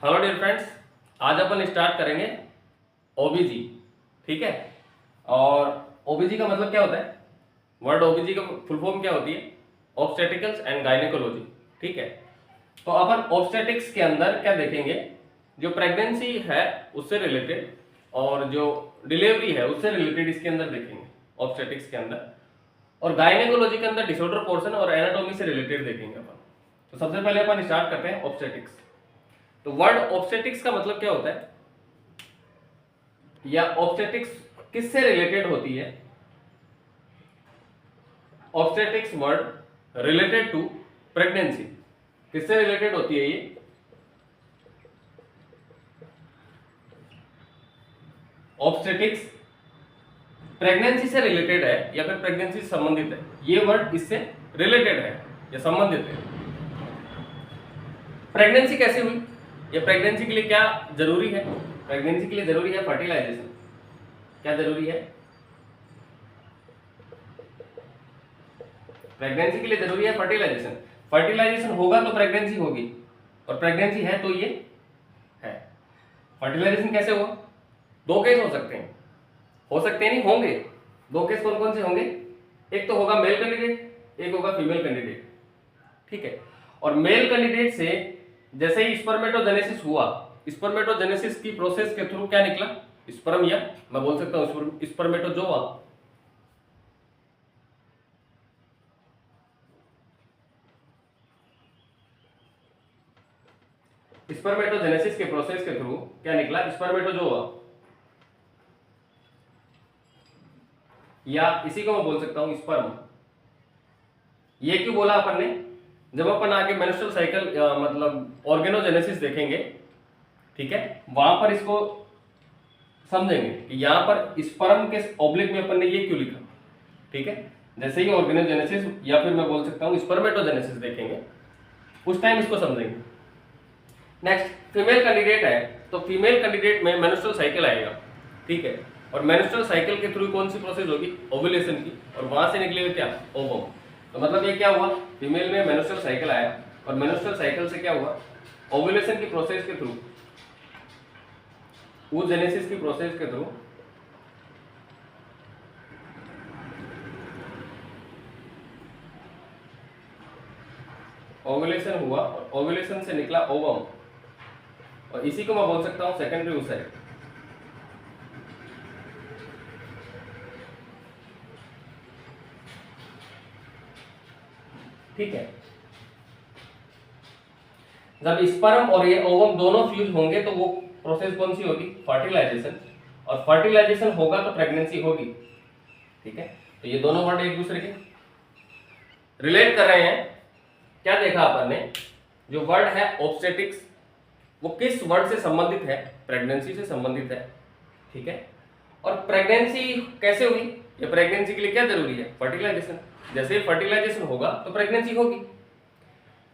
Hello dear friends, आज अपन start करेंगे ओबीजी। ठीक है। और ओबीजी का मतलब क्या होता है? वर्ड ओबीजी का फुल फॉर्म क्या होती है? ऑब्स्टेटिकल्स एंड गायनेकोलॉजी। ठीक है। तो अपन ऑब्स्टेटिक्स के अंदर क्या देखेंगे? जो प्रेगनेंसी है उससे रिलेटेड और जो डिलीवरी है उससे रिलेटेड इसके अंदर देखेंगे ऑब्स्टेटिक्स के अंदर। और गायनेकोलॉजी के अंदर डिसऑर्डर पोर्शन और एनाटॉमी से रिलेटेड देखेंगे अपन। तो सबसे पहले अपन स्टार्ट करते हैं ऑब्स्टेटिक्स। तो वर्ड ऑब्स्टेटिक्स का मतलब क्या होता है या ऑब्स्टेटिक्स किससे रिलेटेड होती है? Obstetrics word related to pregnancy. किससे रिलेटेड होती है ये? ऑब्स्टेटिक्स प्रेगनेंसी से रिलेटेड है या फिर प्रेगनेंसी से संबंधित है? ये वर्ड इससे रिलेटेड है या संबंधित है। प्रेगनेंसी कैसे हुई? ये प्रेगनेंसी के लिए क्या जरूरी है? प्रेगनेंसी के लिए जरूरी है फर्टिलाइजेशन। क्या जरूरी है? प्रेगनेंसी के लिए जरूरी है फर्टिलाइजेशन। फर्टिलाइजेशन होगा तो प्रेगनेंसी होगी, और प्रेगनेंसी है तो ये है। फर्टिलाइजेशन कैसे हुआ? दो केस हो सकते हैं, नहीं होंगे। दो केस कौन कौन से होंगे? एक तो होगा मेल कैंडिडेट, एक होगा फीमेल कैंडिडेट। ठीक है। और मेल कैंडिडेट से जैसे ही स्पर्मेटोजेनेसिस हुआ, स्पर्मेटोजेनेसिस की प्रोसेस के थ्रू क्या निकला? स्पर्म, या मैं बोल सकता हूं स्पर्मेटोजोआ। स्पर्मेटोजेनेसिस के प्रोसेस के थ्रू क्या निकला? स्पर्मेटोजोआ, या इसी को मैं बोल सकता हूं स्पर्म। ये क्यों बोला अपन ने? जब अपन आगे मेंस्ट्रुअल साइकिल मतलब ऑर्गेनोजेनेसिस देखेंगे, ठीक है, वहां पर इसको समझेंगे कि यहां पर स्पर्म के ऑब्लिक में अपन ने ये क्यों लिखा। ठीक है। जैसे ही ऑर्गेनोजेनेसिस या फिर मैं बोल सकता हूं स्पर्मेटोजेनेसिस देखेंगे, उस टाइम इसको समझेंगे। नेक्स्ट फीमेल कैंडिडेट है, तो फीमेल कैंडिडेट में मेंस्ट्रुअल साइकिल आएगा। ठीक है। और मेंस्ट्रुअल साइकिल के थ्रू कौन सी प्रोसेस होगी? ओव्यूलेशन की, और वहां से निकलेगा क्या? ओवम। तो मतलब ये क्या हुआ? फीमेल में मेंस्ट्रुअल साइकिल आया, और मेंस्ट्रुअल साइकिल से क्या हुआ? ओव्यूलेशन की प्रोसेस के थ्रू, oogenesis की प्रोसेस के थ्रू ओव्यूलेशन हुआ, और ओव्यूलेशन से निकला ओवम, और इसी को मैं बोल सकता हूं सेकेंडरी oocyte। ठीक है। जब स्पर्म और ये ओवम दोनों फ्यूज होंगे तो वो प्रोसेस कौन सी होगी? फर्टिलाइजेशन। और फर्टिलाइजेशन होगा तो प्रेगनेंसी होगी। ठीक है। तो ये दोनों वर्ड एक दूसरे के रिलेट कर रहे हैं। क्या देखा अपन ने? जो वर्ड है ऑब्स्टेटिक्स, वो किस वर्ड से संबंधित है? प्रेगनेंसी से संबंधित है। ठीक है। और प्रेगनेंसी कैसे हुई? ये प्रेगनेंसी के लिए क्या जरूरी है? फर्टिलाइजेशन। जैसे ही फर्टिलाइजेशन होगा तो प्रेगनेंसी होगी।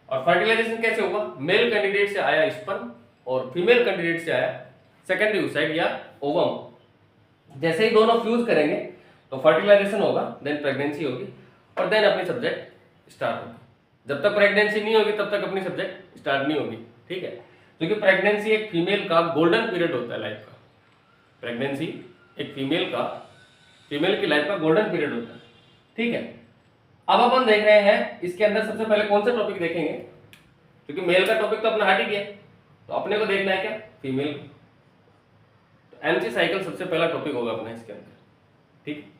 और फर्टिलाइजेशन कैसे होगा? मेल कैंडिडेट से आया स्पर्म, और फीमेल कैंडिडेट से आया सेकेंडरी oocyte या ओवम। जैसे ही दोनों फ्यूज करेंगे तो फर्टिलाइजेशन होगा, देन प्रेगनेंसी होगी, और देन अपनी सब्जेक्ट स्टार्ट होगी। जब तक प्रेगनेंसी नहीं होगी तब तक अपनी सब्जेक्ट स्टार्ट नहीं होगी। ठीक है। क्योंकि प्रेगनेंसी एक फीमेल का गोल्डन पीरियड होता है लाइफ का। प्रेगनेंसी एक फीमेल की लाइफ का गोल्डन पीरियड होता है। ठीक है। अब अपन देख रहे हैं इसके अंदर सबसे पहले कौन सा टॉपिक देखेंगे? क्योंकि मेल का टॉपिक तो अपना हट ही गया, तो अपने को देखना है क्या? फीमेल। तो एमसी साइकिल सबसे पहला टॉपिक होगा अपना इसके अंदर। ठीक।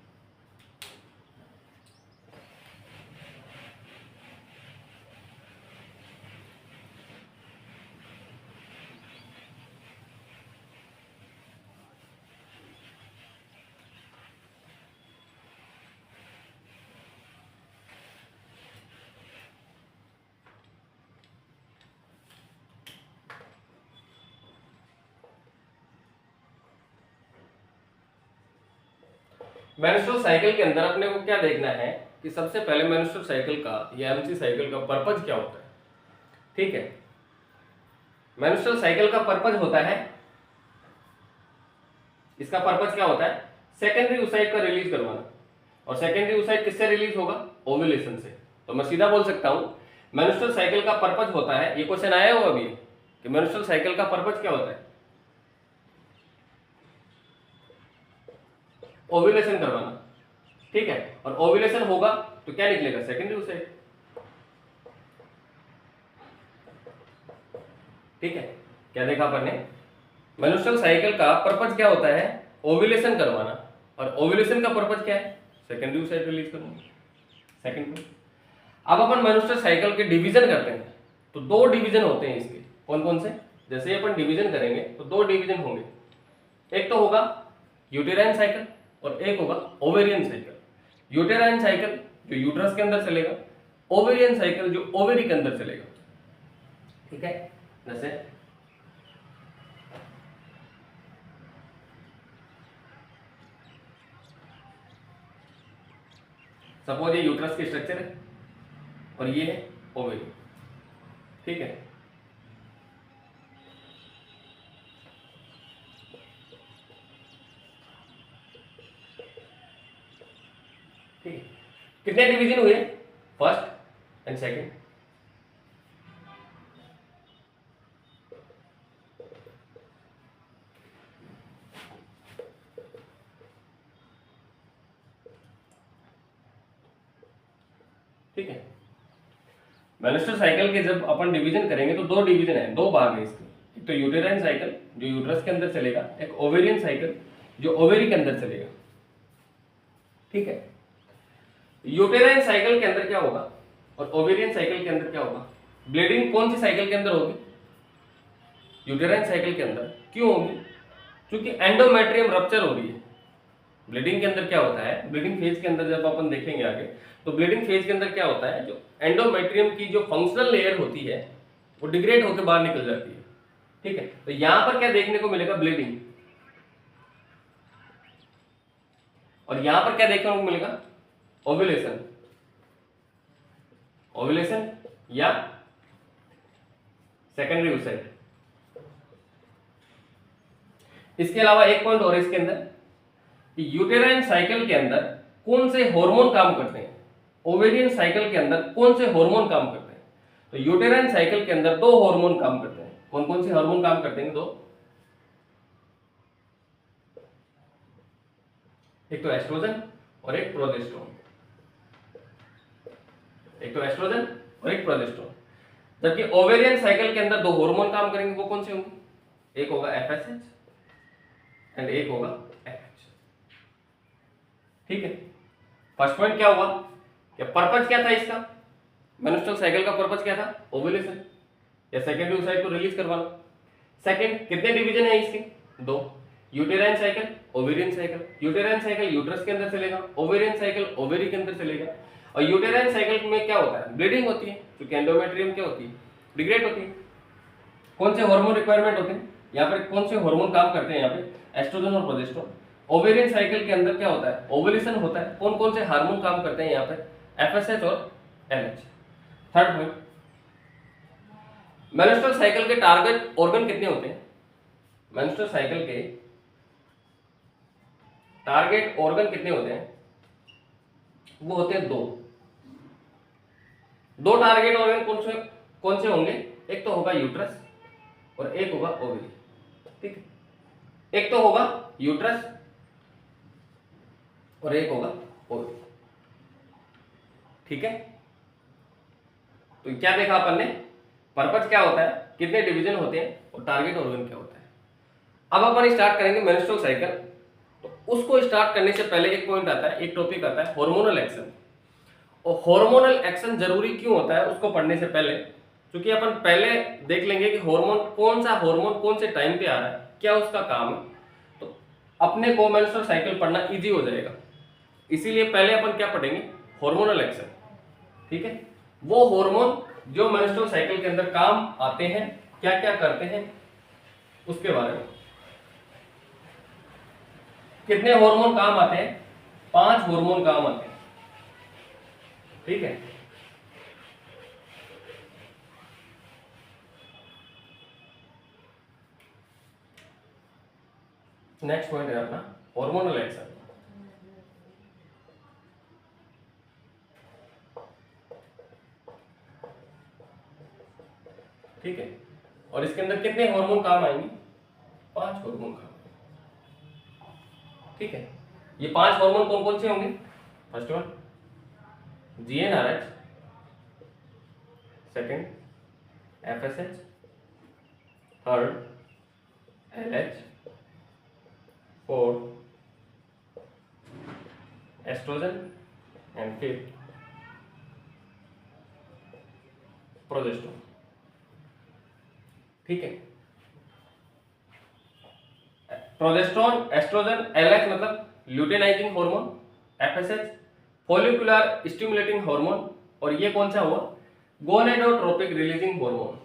मेंस्ट्रुअल साइकिल के अंदर अपने को क्या देखना है कि सबसे पहले मेंस्ट्रुअल साइकिल का या एमसी साइकिल का पर्पज क्या होता है? ठीक है। मेंस्ट्रुअल साइकिल का पर्पज होता है, इसका पर्पज क्या होता है? सेकेंडरी oocyte का रिलीज करवाना। और सेकेंडरी oocyte किससे रिलीज होगा? ओव्यूलेशन से। तो मैं सीधा बोल सकता हूं मेंस्ट्रुअल साइकिल का पर्पज होता है, ये क्वेश्चन आया हुआ अभी कि मेंस्ट्रुअल साइकिल का पर्पज क्या होता है? ओव्यूलेशन करवाना, ठीक है। और ओव्यूलेशन होगा तो क्या निकलेगा? सेकेंडरी oocyte, ठीक है। क्या देखा अपन ने? मेंस्ट्रुअल साइकिल का पर्पज क्या होता है? ओव्यूलेशन करवाना, और ओव्यूलेशन का पर्पज क्या है? सेकेंडरी oocyte रिलीज करना, सेकंड पे। अब अपन मेंस्ट्रुअल साइकिल के डिवीजन करते हैं, तो दो डिवीजन होते हैं इसके। कौन कौन से? जैसे अपन डिवीजन करेंगे तो दो डिवीजन होंगे, एक तो होगा यूटेराइन साइकिल और एक होगा ओवेरियन साइकिल। यूटेराइन साइकिल जो यूट्रस के अंदर चलेगा, ओवेरियन साइकिल जो ओवेरी के अंदर चलेगा, ठीक है। जैसे सपोज ये यूट्रस की स्ट्रक्चर है और ये है ओवेरी, ठीक है। ठीक है, कितने डिवीजन हुए? First and second. ठीक है, मेंस्ट्रुअल साइकिल के जब अपन डिवीजन करेंगे तो दो डिवीजन है, दो भाग है इसके। एक तो यूटेराइन साइकिल जो यूट्रस के अंदर चलेगा, एक ओवेरियन साइकिल जो ओवेरी के अंदर चलेगा, ठीक है। यूटेराइन साइकिल के अंदर क्या होगा और ओवेरियन साइकिल के अंदर क्या होगा? ब्लीडिंग कौन सी साइकिल के अंदर होगी? यूटेराइन साइकिल के अंदर। क्यों होगी? क्योंकि एंडोमेट्रियम रप्चर हो रही है। ब्लीडिंग के अंदर क्या होता है? ब्लीडिंग फेज के अंदर जब अपन देखेंगे आगे, तो ब्लीडिंग फेज के अंदर क्या होता है? जो एंडोमेट्रियम की जो फंक्शनल लेयर होती है वो डिग्रेड होकर बाहर निकल जाती है, ठीक है। तो यहां पर क्या देखने को मिलेगा? ब्लीडिंग। और यहां पर क्या देखने को मिलेगा? ओव्यूलेशन। ओव्यूलेशन या सेकेंडरी oocyte। इसके अलावा एक पॉइंट और इसके अंदर कि यूटेराइन साइकिल के अंदर कौन से हार्मोन काम करते हैं, ओवेरियन साइकिल के अंदर कौन से हार्मोन काम करते हैं। तो यूटेराइन साइकिल के अंदर दो हार्मोन काम करते हैं। कौन कौन से हार्मोन काम करते हैं? दो, एक तो एस्ट्रोजन और एक प्रोजेस्टेरोन। एक तो एस्ट्रोजन और एक प्रोजेस्टेरोन। जबकि ओवेरियन साइकिल के अंदर दो हार्मोन काम करेंगे, वो कौन से होंगे? एक होगा एफएसएच एंड एक होगा एफएच, ठीक है। फर्स्ट पॉइंट क्या हुआ? क्या पर्पज क्या था इसका? मेंस्ट्रुअल साइकिल का पर्पज क्या था? ओव्यूलेशन या सेकेंडरी oocyte को रिलीज करवाना। सेकंड, कितने डिवीजन है इसके? दो, uterine cycle, ovarian cycle. Uterine cycle uterus के अंदर चलेगा, ओवेरियन साइकिल ओवेरी के अंदर चलेगा। और यूटेराइन साइकिल में क्या होता है? ब्लीडिंग होती है, क्योंकि एंडोमेट्रियम क्या होती है? डिग्रेड होती है। कौन से हार्मोन रिक्वायरमेंट होते हैं यहाँ पर? कौन से हार्मोन काम करते हैं यहाँ पे? एस्ट्रोजन और प्रोजेस्टेरोन। ओवेरियन साइकिल के अंदर क्या होता है? ओवुलेशन होता है। कौन कौन से हार्मोन काम करते हैं यहाँ पे? एफएसएच और LH. Third point, menstrual cycle के टारगेट ऑर्गन कितने होते हैं? मेंस्ट्रुअल साइकिल के टारगेट ऑर्गन कितने होते हैं? वो होते हैं दो। दो टारगेट ऑर्गन कौन से होंगे? एक तो होगा यूट्रस और एक होगा ओवरी, ठीक है। एक तो होगा यूट्रस और एक होगा ओवरी, ठीक है। तो क्या देखा अपन ने? पर्पज क्या होता है, कितने डिवीजन होते हैं और टारगेट ऑर्गन क्या होता है। अब अपन स्टार्ट करेंगे मेंस्ट्रुअल साइकिल। तो उसको स्टार्ट करने से पहले एक पॉइंट आता है, एक टॉपिक आता है हार्मोनल एक्शन। और हार्मोनल एक्शन जरूरी क्यों होता है उसको पढ़ने से पहले, क्योंकि अपन पहले देख लेंगे कि हार्मोन कौन सा हार्मोन कौन से टाइम पे आ रहा है, क्या उसका काम है, तो अपने को मेंस्ट्रुअल साइकिल पढ़ना इजी हो जाएगा। इसीलिए पहले अपन क्या पढ़ेंगे? हार्मोनल एक्शन, ठीक है। वो हार्मोन जो मेंस्ट्रुअल साइकिल के अंदर काम आते हैं, क्या क्या करते हैं, उसके बारे में। कितने हार्मोन काम आते हैं? 5 हार्मोन काम आते हैं, ठीक है। नेक्स्ट पॉइंट है अपना हार्मोनल एक्शन। ठीक है, और इसके अंदर कितने हार्मोन काम आएंगे? 5 हार्मोन काम आएंगे। ठीक है, ये 5 हार्मोन कौन कौन से होंगे? First one GnRH, second FSH, third LH, fourth estrogen and fifth progesterone. ठीक है, प्रोजेस्टेरोन, एस्ट्रोजन, LH मतलब luteinizing hormone, FSH follicular stimulating hormone, और ये कौन सा हुआ? Gonadotropic releasing hormone.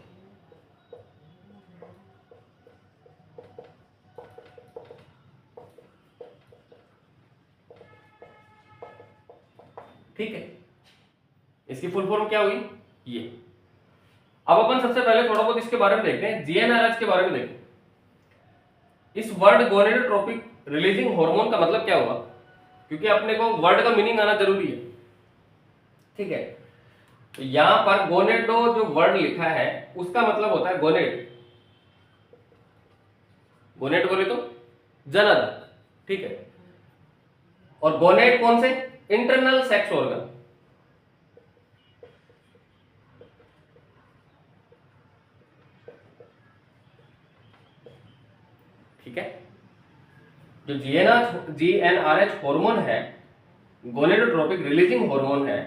ठीक है, इसकी फुल फॉर्म क्या हुई? ये। अब अपन सबसे पहले थोड़ा बहुत इसके बारे में देखते हैं, GnRH के बारे में देखते हैं। इस वर्ड गोनेडोट्रोपिक रिलीजिंग हार्मोन का मतलब क्या हुआ, क्योंकि अपने को वर्ड का मीनिंग आना जरूरी है। ठीक है, तो यहां पर गोनेडो जो वर्ड लिखा है उसका मतलब होता है गोनेड। गोनेड बोले तो जनन। ठीक है, और गोनेड कौन से? Internal sex organ. ठीक है, जो GnRH हार्मोन है, गोनेडोट्रोपिक रिलीजिंग हार्मोन है,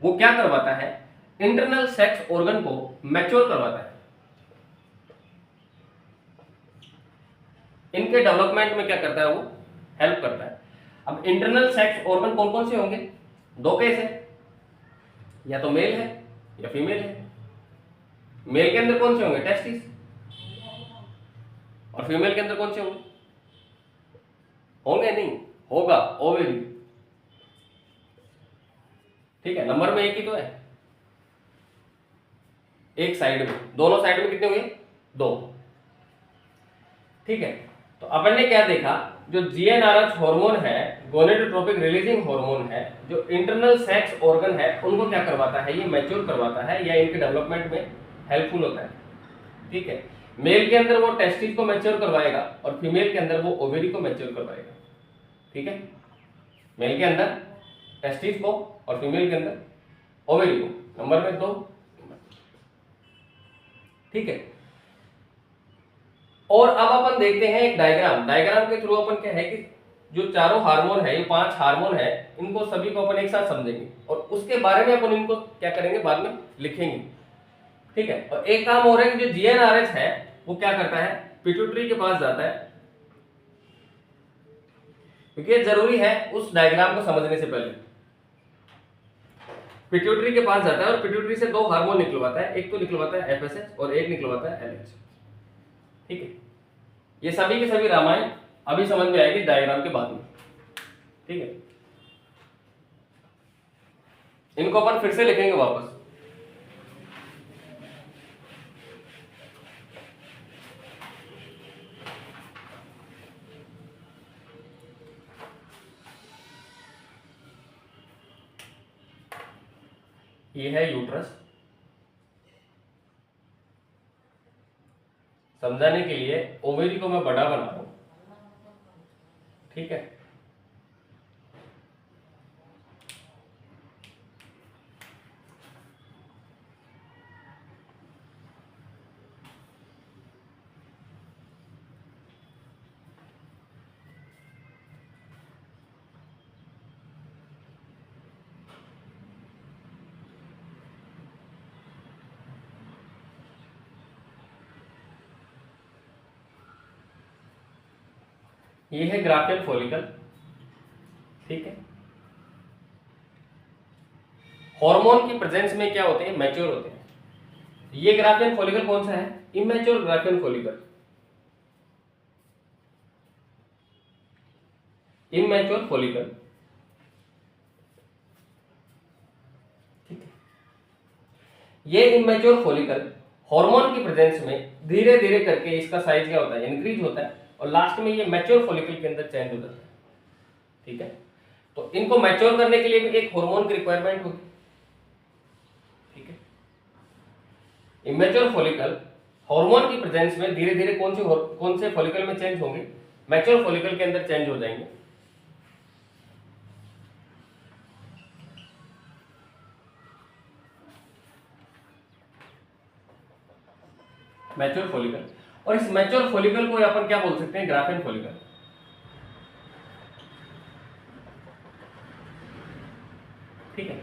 वो क्या करवाता है? इंटरनल सेक्स ऑर्गन को मैच्योर करवाता है। इनके डेवलपमेंट में क्या करता है? वो हेल्प करता है। अब इंटरनल सेक्स ऑर्गन कौन कौन से होंगे? दो केस है, या तो मेल है या फीमेल है। मेल के अंदर कौन से होंगे? टेस्टिस। और फीमेल के अंदर कौन से होंगे? होंगे नहीं, होगा ओवेरी। ठीक है, नंबर में एक ही तो है, एक साइड में, दोनों साइड में कितने हुए? 2। ठीक है, तो अपन ने क्या देखा, जो GnRH हार्मोन है, गोनेडोट्रोपिक रिलीजिंग हार्मोन है, जो इंटरनल सेक्स ऑर्गन है उनको क्या करवाता है? ये मैच्योर करवाता है या इनके डेवलपमेंट में हेल्पफुल होता है। ठीक है, मेल के अंदर वो टेस्टिस को मैच्योर करवाएगा और फीमेल के अंदर वो ओवेरी को मैच्योर करवाएगा। ठीक है, मेल के अंदर टेस्टिस को और फीमेल के अंदर ओवेरी को। नंबर में 2। ठीक है, और अब अपन देखते हैं एक डायग्राम के थ्रू अपन क्या है कि जो चारों हार्मोन है, ये 5 हार्मोन है, इनको सभी को अपन एक साथ समझेंगे और उसके बारे में अपन इनको क्या करेंगे? बाद में लिखेंगे। ठीक है, और एक काम और है कि जो GnRH है वो क्या करता है? पिट्यूटरी के पास जाता है, क्योंकि ये जरूरी है उस डायग्राम को समझने से पहले। पिट्यूटरी के पास जाता है और पिट्यूटरी से 2 हार्मोन निकलवाता है, एक तो निकलवाता है FSH और एक निकलवाता है LH। ठीक है, ये सभी के सभी रामायण अभी समझ में आएगी डायग्राम के बाद में। ठीक है, इनको अपन फिर से लिखेंगे वापस। ये है यूट्रस। समझाने के लिए ओवेरी को मैं बड़ा बना रहा हूं। ठीक है, ये है ग्राफियल फॉलिकल। ठीक है, हार्मोन की प्रेजेंस में क्या होते हैं? मैच्योर होते हैं। ये ग्राफियल फॉलिकल कौन सा है? Immature Graafian follicle. Immature follicle. ठीक है, ये इमेच्योर फॉलिकल हार्मोन की प्रेजेंस में धीरे धीरे करके इसका साइज क्या होता है? इंक्रीज होता है और लास्ट में ये मैच्योर फॉलिकल के अंदर चेंज हो जाता है। ठीक है, तो इनको मैच्योर करने के लिए भी एक हार्मोन की रिक्वायरमेंट होगी। ठीक है, इमेच्योर फॉलिकल हार्मोन की प्रेजेंस में धीरे धीरे कौन से फॉलिकल में चेंज होंगे, मैच्योर फॉलिकल के अंदर चेंज हो जाएंगे। मैच्योर फॉलिकल, और इस मैच्योर फॉलिकल को अपन क्या बोल सकते हैं, ग्राफेन फॉलिकल। ठीक है,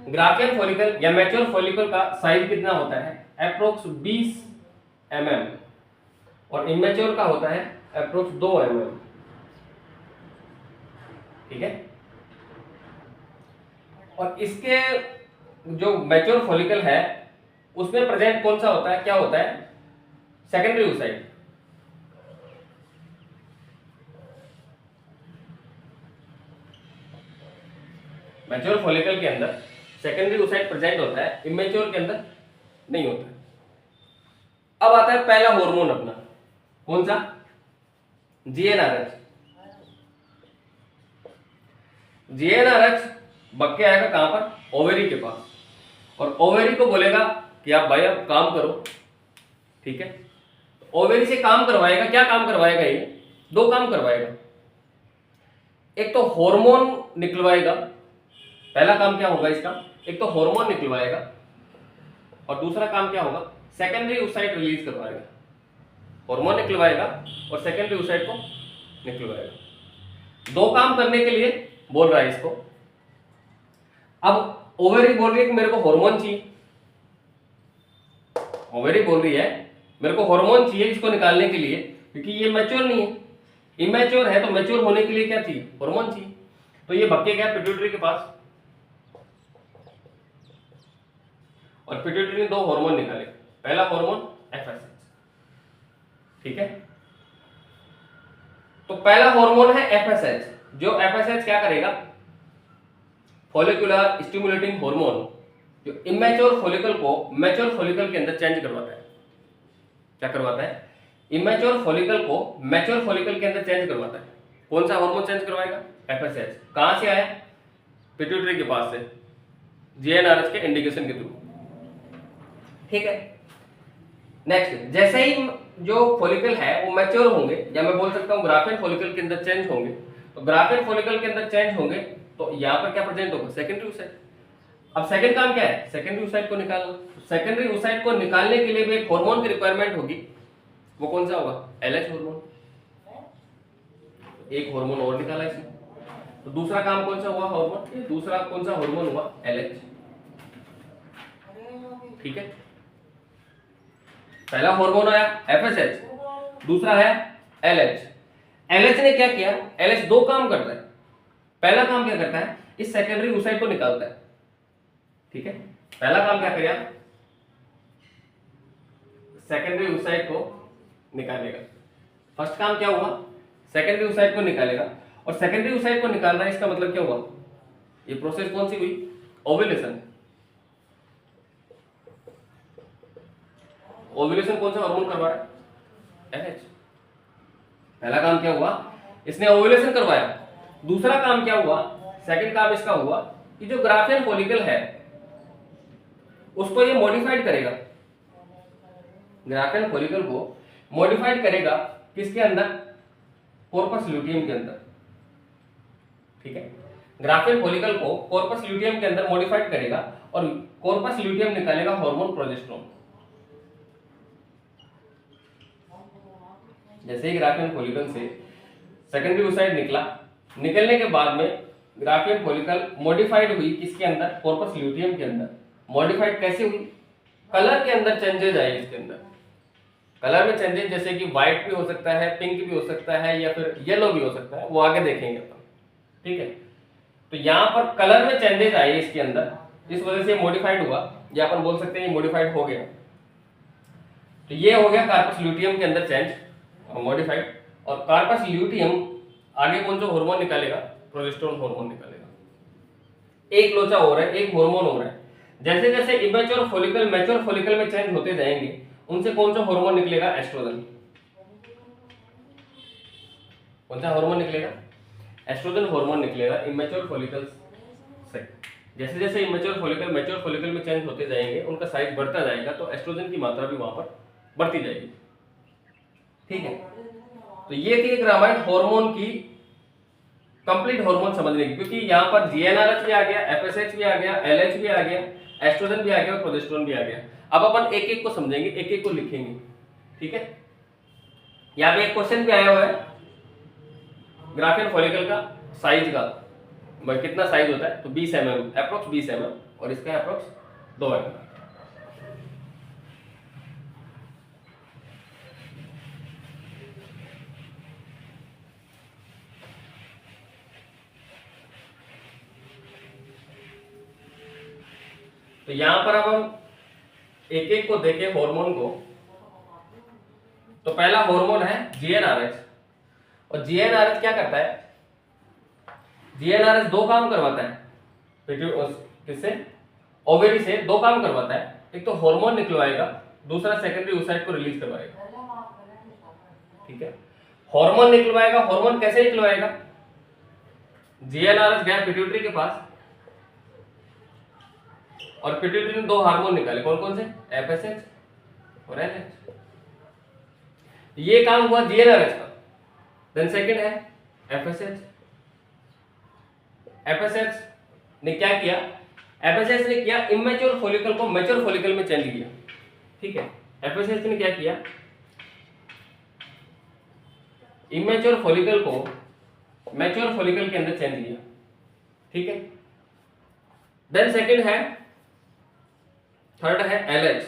ग्राफियन फॉलिकल या मैच्योर फॉलिकल का साइज कितना होता है, अप्रोक्स 20 mm, और इमेच्योर का होता है अप्रोक्स 2 mm। ठीक है, और इसके जो मैच्योर फॉलिकल है उसमें प्रेजेंट कौन सा होता है, क्या होता है, सेकेंडरी oocyte। मैच्योर फॉलिकल के अंदर सेकेंडरी oocyte प्रेजेंट होता है, इमेच्योर के अंदर नहीं होता है। अब आता है पहला हार्मोन अपना, कौन सा, GnRH। GnRH बग के आएगा कहां पर, ओवेरी के पास, और ओवेरी को बोलेगा कि आप भाई अब काम करो। ठीक है, ओवेरी से काम करवाएगा, क्या काम करवाएगा, ये दो काम करवाएगा। एक तो हार्मोन निकलवाएगा, पहला काम क्या होगा इसका, एक तो हार्मोन निकलवाएगा, और दूसरा काम क्या होगा, सेकेंडरी oocyte रिलीज करवाएगा। हार्मोन निकलवाएगा और सेकेंडरी oocyte को निकलवाएगा। दो काम करने के लिए बोल रहा है इसको। अब ओवेरी बोल रही है कि मेरे को हार्मोन चाहिए, ओवेरी बोल रही है मेरे को हार्मोन चाहिए इसको निकालने के लिए, क्योंकि ये मैच्योर नहीं है, इमैच्योर है, तो मैच्योर होने के लिए क्या चाहिए, हार्मोन चाहिए। तो ये भग के गया पिट्यूटरी के पास, और पिट्यूटरी ने दो हार्मोन निकाले, पहला हार्मोन FSH। ठीक है, तो पहला हार्मोन है FSH, जो FSH क्या करेगा, फॉलिकुलर स्टिमुलेटिंग हार्मोन, जो इमैच्योर फॉलिकल को मैच्योर फॉलिकल के अंदर चेंज करवाता है। क्या करवाता है, इमैच्योर फॉलिकल को मैच्योर फॉलिकल के अंदर चेंज करवाता है। कौन सा हार्मोन चेंज करवाएगा, FSH। कहां से आया, पिट्यूटरी के पास से, GnRH के इंडिकेशन के थ्रू। ठीक है, नेक्स्ट, जैसे ही जो फॉलिकल है वो मैच्योर होंगे, या मैं बोल सकता हूं ग्राफियन फॉलिकल के अंदर चेंज होंगे, तो ग्राफियन फॉलिकल के अंदर चेंज होंगे तो यहां पर क्या प्रेजेंट होगा, सेकेंडरी oocyte। अब सेकंड काम क्या है, सेकेंडरी oocyte को निकालना। सेकेंडरी oocyte को निकालने के लिए भी एक हार्मोन की रिक्वायरमेंट होगी, वो कौन सा होगा, LH हार्मोन। एक हार्मोन और निकाला इसमें, तो दूसरा काम कौन सा हुआ हार्मोन, दूसरा कौन सा हार्मोन हुआ, LH। ठीक है, पहला हार्मोन आया FSH, दूसरा है LH। LH ने क्या किया, LH दो काम करता है। पहला काम क्या करता है, इस सेकेंडरी oocyte को निकालता है। ठीक है, पहला काम क्या करेगा, सेकेंडरी oocyte को निकालेगा। फर्स्ट काम क्या हुआ, सेकेंडरी oocyte को निकालेगा, और सेकेंडरी oocyte को निकालना है, इसका मतलब क्या हुआ, ये प्रोसेस कौन सी हुई, ओव्यूलेशन। ओव्यूलेशन कौन सा हार्मोन करवा रहा है, LH। पहला काम क्या हुआ, इसने ओव्यूलेशन करवाया। दूसरा काम क्या हुआ, सेकंड काम इसका हुआ कि जो ग्राफियन फॉलिकल है उसको ये मॉडिफाइड करेगा, ग्राफियन फॉलिकल को मॉडिफाइड करेगा, किसके अंदर, कॉर्पस ल्यूटियम के अंदर। ठीक है, ग्राफियन फॉलिकल को कॉर्पस ल्यूटियम के अंदर मॉडिफाइड करेगा, और कॉर्पस ल्यूटियम निकालेगा हार्मोन प्रोजेस्टेरोन। जैसे ही ग्राफियन फॉलिकल से सेकेंडरी oocyte निकला, निकलने के बाद में ग्राफियन फॉलिकल मॉडिफाइड हुई, किसके अंदर, कॉर्पस ल्यूटियम के अंदर। मॉडिफाइड कैसे हुई, कलर के अंदर चेंजेज आए इसके अंदर, कलर में चेंजेस, जैसे कि व्हाइट भी हो सकता है, पिंक भी हो सकता है, या फिर येलो भी हो सकता है, वो आगे देखेंगे अपन। ठीक है, तो यहाँ पर कलर में चेंजेस आए इसके अंदर, इस वजह से मॉडिफाइड हुआ, या अपन बोल सकते हैं ये मॉडिफाइड हो गया। तो ये हो गया कार्पस ल्यूटियम के अंदर चेंज, मॉडिफाइड। और कार्पस ल्यूटियम आगे कौन सा हार्मोन निकालेगा, प्रोजेस्टेरोन हार्मोन निकालेगा। एक लोचा हो रहा है, एक हार्मोन हो रहा है। जैसे जैसे इमेच्योर फॉलिकल मैच्योर फॉलिकल में चेंज होते जाएंगे, उनसे कौन सा हार्मोन निकलेगा, एस्ट्रोजन। कौन सा हार्मोन निकलेगा, एस्ट्रोजन हार्मोन निकलेगा इमेच्योर फॉलिकल्स से। जैसे जैसे इमेच्योर फॉलिकल मैच्योर फॉलिकल में चेंज होते जाएंगे, उनका साइज बढ़ता जाएगा, तो एस्ट्रोजन की मात्रा भी वहां पर बढ़ती जाएगी। ठीक है, तो ये थी एक रामायण हार्मोन की कंप्लीट हार्मोन समझने की, क्योंकि यहाँ पर जीएनआरएच भी आ गया, एफएसएच भी आ गया, एलएच भी आ गया, एस्ट्रोजन भी आ गया और प्रोजेस्टेरोन भी आ गया। अब अपन एक एक को समझेंगे, एक एक को लिखेंगे। ठीक है, यहाँ पे एक क्वेश्चन भी आया हुआ है ग्राफियन फॉलिकल का साइज का, भाई कितना साइज होता है, तो 20 mm, अप्रोक्स 20 mm, और इसका अप्रोक्स 2 mm। तो यहां पर अब हम एक एक को देखें हार्मोन को। तो पहला हार्मोन है जीएनआरएच, और जीएनआरएच क्या करता है, जीएनआरएच दो काम करवाता है, किससे, ओवेरी से दो काम करवाता है, एक तो हार्मोन निकलवाएगा, दूसरा सेकेंडरी oocyte को रिलीज करवाएगा। ठीक है, हार्मोन निकलवाएगा, हार्मोन कैसे निकलवाएगा, जीएनआरएच गया पिट्यूटरी के पास, और पिट्यूटरी ने दो हार्मोन निकाले, कौन कौन से, एफएसएच और एलएच। ये काम हुआ जीएनआरएच का। देन सेकंड है एफएसएच। एफएसएच ने क्या किया, एफएसएच ने किया इमेच्योर फॉलिकल को मैच्योर फॉलिकल में चेंज किया। ठीक है, एफएसएच ने क्या किया, इमेच्योर फॉलिकल को मैच्योर फॉलिकल के अंदर चेंज किया। ठीक है, देन सेकंड है, थर्ड है एलएच,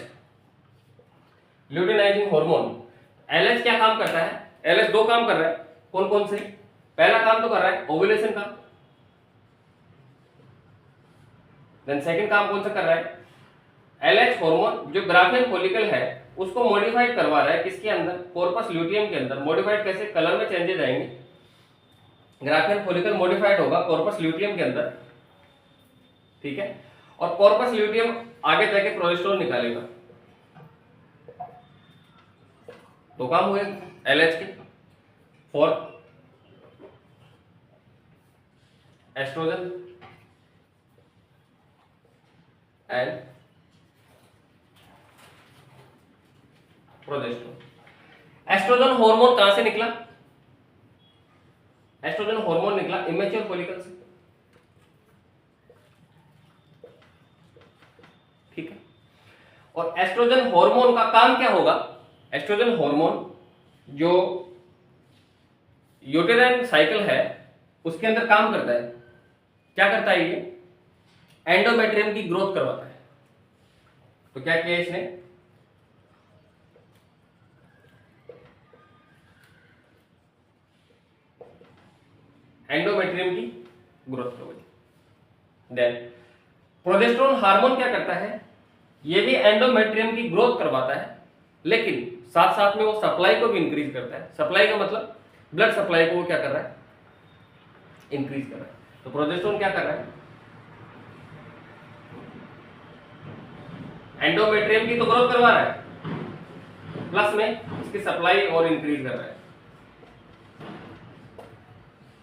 ल्यूटिनाइजिंग हार्मोन। एलएच क्या काम करता है, एलएच दो काम कर रहा है, कौन कौन से, पहला काम तो कर रहा है ओव्यूलेशन का, देन सेकंड काम कौन सा कर रहा है, एलएच हार्मोन जो ग्राफियन फॉलिकल है उसको मॉडिफाइड करवा रहा है, किसके अंदर, कॉर्पस ल्यूटियम के अंदर। मॉडिफाइड कैसे, कलर में चेंजेस आएंगे, ग्राफियन फॉलिकल मॉडिफाइड होगा कॉर्पस ल्यूटियम के अंदर। ठीक है, और कॉर्पस ल्यूटियम आगे जाके प्रोजेस्टेरोन निकालेगा। दो काम हुए एलएच के, for estrogen and progesterone. Estrogen hormone कहां से निकला, एस्ट्रोजन हार्मोन निकला इमेच्योर फॉलिकल से। ठीक है, और एस्ट्रोजन हार्मोन का काम क्या होगा, एस्ट्रोजन हार्मोन जो यूटेराइन साइकिल है उसके अंदर काम करता है। क्या करता है, ये एंडोमेट्रियम की ग्रोथ करवाता है। तो क्या किया इसने, एंडोमेट्रियम की ग्रोथ करवाई। देन प्रोजेस्टेरोन हार्मोन क्या करता है, ये भी एंडोमेट्रियम की ग्रोथ करवाता है, लेकिन साथ साथ में वो सप्लाई को भी इंक्रीज करता है। सप्लाई का मतलब ब्लड सप्लाई को वो क्या कर रहा है, इंक्रीज कर रहा है। तो प्रोजेस्टेरोन क्या कर रहा है, एंडोमेट्रियम की तो ग्रोथ करवा रहा है, प्लस में इसकी सप्लाई और इंक्रीज कर रहा है।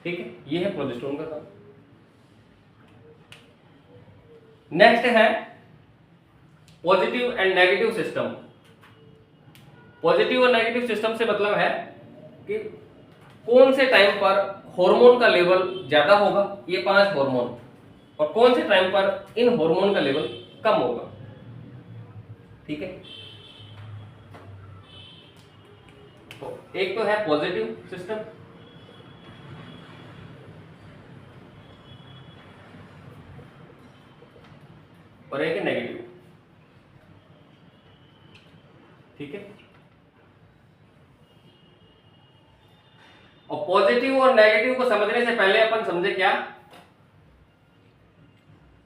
ठीक है, ये है प्रोजेस्टेरोन का काम। नेक्स्ट है positive and negative system. Positive और नेगेटिव सिस्टम से मतलब है कि कौन से टाइम पर हार्मोन का लेवल ज्यादा होगा, ये 5 हार्मोन, और कौन से टाइम पर इन हार्मोन का लेवल कम होगा। ठीक है, तो एक तो है पॉजिटिव सिस्टम, और एक है नेगेटिव। ठीक है, और पॉजिटिव और नेगेटिव को समझने से पहले अपन समझे क्या,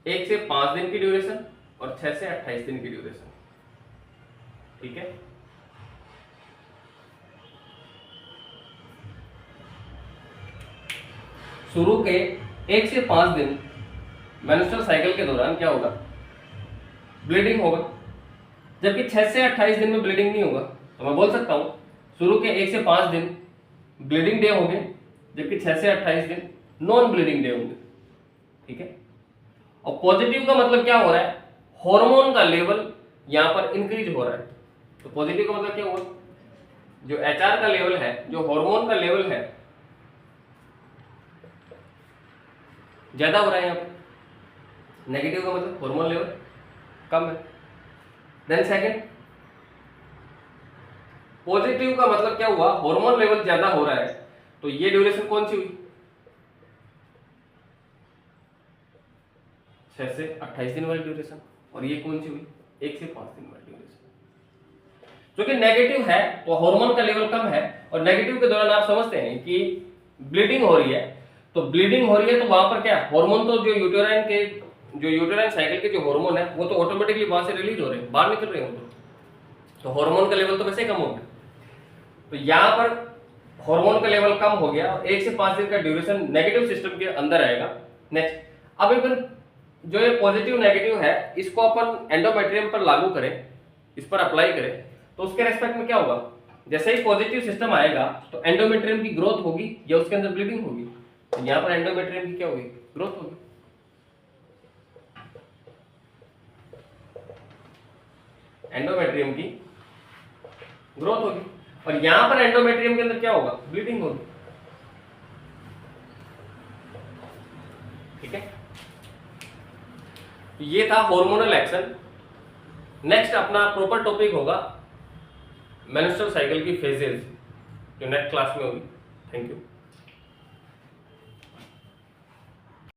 1 से 5 दिन की ड्यूरेशन और 6 से 28 दिन की ड्यूरेशन। ठीक है, शुरू के 1 से 5 दिन मेंस्ट्रुअल साइकिल के दौरान क्या होगा, ब्लीडिंग होगा, जबकि 6 से 28 दिन में ब्लीडिंग नहीं होगा। तो मैं बोल सकता हूं शुरू के 1 से 5 दिन ब्लीडिंग डे होंगे, जबकि 6 से 28 दिन नॉन ब्लीडिंग डे होंगे। ठीक है, और पॉजिटिव का मतलब क्या हो रहा है, हार्मोन का लेवल यहां पर इंक्रीज हो रहा है। तो पॉजिटिव का मतलब क्या हुआ, जो HR का लेवल है, जो हार्मोन का लेवल है, ज्यादा हो रहा है यहाँ पर। नेगेटिव का मतलब हार्मोन लेवल कम है। देन सेकंड, पॉजिटिव का मतलब क्या हुआ, हार्मोन लेवल ज्यादा हो रहा है, तो ये ड्यूरेशन कौन सी हुई, 6 से 28 दिन वाली ड्यूरेशन, और ये कौन सी हुई, 1 से 5 दिन वाली ड्यूरेशन। क्योंकि नेगेटिव है तो हार्मोन का लेवल कम है, और नेगेटिव के दौरान आप समझते हैं कि ब्लीडिंग हो रही है, तो ब्लीडिंग हो रही है तो वहां पर क्या हार्मोन, तो जो यूटेराइन साइकिल के जो हार्मोन है वो तो ऑटोमेटिकली वहां से रिलीज हो रहे हैं, बाहर निकल रहे हैं, तो हार्मोन का लेवल तो वैसे कम हो गया। तो यहाँ पर हार्मोन का लेवल कम हो गया और 1 से 5 दिन का ड्यूरेशन नेगेटिव सिस्टम के अंदर आएगा। नेक्स्ट, अब अपन जो ये पॉजिटिव नेगेटिव है इसको अपन एंडोमेट्रियम पर लागू करें, इस पर अप्लाई करें, तो उसके रेस्पेक्ट में क्या होगा, जैसे ही पॉजिटिव सिस्टम आएगा तो एंडोमेट्रियम की ग्रोथ होगी या उसके अंदर ब्लीडिंग होगी, तो यहाँ पर एंडोमेट्रियम की क्या होगी, ग्रोथ होगी। एंडोमेट्रियम की ग्रोथ होगी, और यहां पर एंडोमेट्रियम के अंदर क्या होगा, ब्लीडिंग होगी। ठीक है, ये था हार्मोनल एक्शन। नेक्स्ट अपना प्रॉपर टॉपिक होगा मेंस्ट्रुअल साइकिल की फेजेस, जो नेक्स्ट क्लास में होगी। Thank you.